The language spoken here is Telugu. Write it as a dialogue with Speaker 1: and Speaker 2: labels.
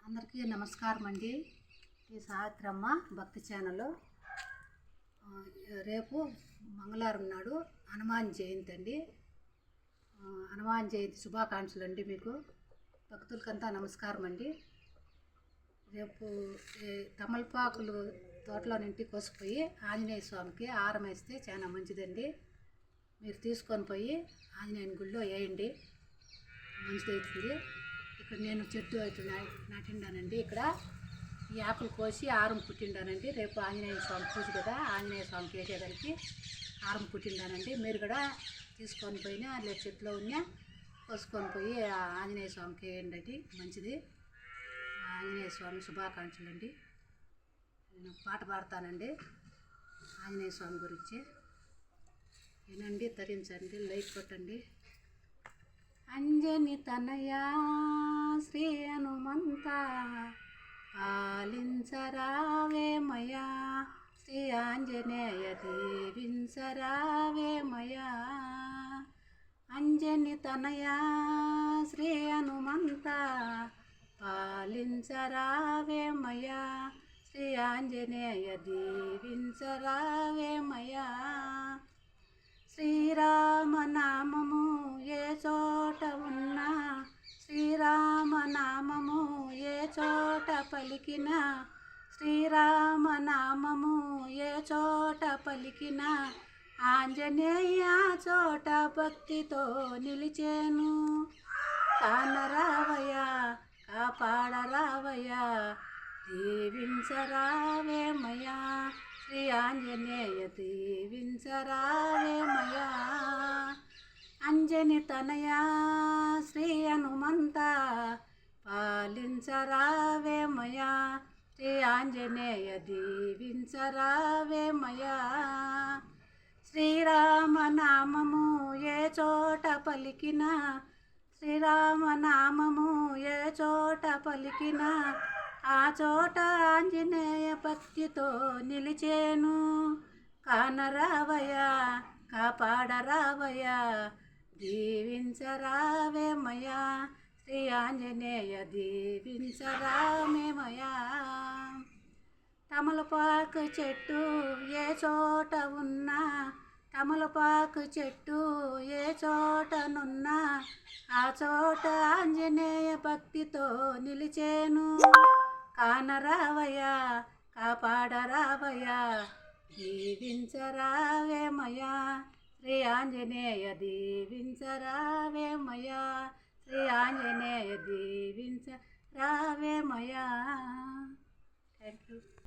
Speaker 1: అందరికీ నమస్కారం అండి. ఈ సావిత్రమ్మ భక్తి ఛానల్. రేపు మంగళవారం నాడు హనుమాన్ జయంతి అండి. హనుమాన్ జయంతి శుభాకాంక్షలు అండి. మీకు భక్తులకంతా నమస్కారం అండి. రేపు తమలపాకులు తోటలో నుండి కోసిపోయి ఆంజనేయ స్వామికి హారం వేస్తే చాలా మంచిదండి. మీరు తీసుకొని పోయి ఆంజనేయుని గుడిలో వేయండి, మంచిదవుతుంది. ఇక్కడ నేను చెట్టు నాటిండానండి. ఇక్కడ ఈ ఆకులు కోసి హారం పుట్టిండానండి. రేపు ఆంజనేయ స్వామి పూజ కదా, ఆంజనేయ స్వామికి వేసేదానికి హారం పుట్టిండానండి. మీరు కూడా తీసుకొని పోయినా లేదా చెట్టులో ఉన్నా కోసుకొని పోయి ఆంజనేయ స్వామికి వేయండి, మంచిది. ఆంజనేయ స్వామి శుభాకాంక్షలు అండి. నేను పాట పాడతానండి ఆంజనేయ స్వామి గురించి. వినండి, తరించండి, లైక్ కొట్టండి. అంజని తనయా శ్రీ హనుమంత పాలించరావేమయా, శ్రీ ఆంజనేయ దీవించరావేమయా. అంజని తనయా శ్రీ హనుమంత పాలించరావేమయా, శ్రీ ఆంజనేయ దీవించరావేమయా. శ్రీరామనామము ఏ చోట ఉన్నా, శ్రీరామనామము ఏ చోట పలికిన, శ్రీరామనామము ఏ చోట పలికిన, ఆంజనేయ చోట భక్తితో నిలిచేను. కానరావయ్యా, కాపాడరావయ్యా, దీవించరావేమయా, శ్రీ ఆంజనేయ దీవించరావేమయా. అంజని తనయా శ్రీ హనుమంత పాలించరావేమయా, శ్రీ ఆంజనేయ దీవించరావేమయా. శ్రీరామనామము ఏ చోట పలికిన, శ్రీరామనామము ఏ చోట పలికిన, ఆ చోట ఆంజనేయ భక్తితో నిలిచేను. కానరావయ్యా, కాపాడరావయ్యా, దీవించరావేమయా, శ్రీ ఆంజనేయ దీవించరావేమయా. తమలపాకు చెట్టు ఏ చోట ఉన్నా, తమలపాకు చెట్టు ఏ చోటనున్నా, ఆ చోట ఆంజనేయ భక్తితో నిలిచేను. కానరావయ్యా, కాపాడరావయ్యా, దీవించరావేమయా, శ్రీ ఆంజనేయ దీవించరావేమయా, శ్రీ ఆంజనేయ దీవించరావేమయా. Thank you.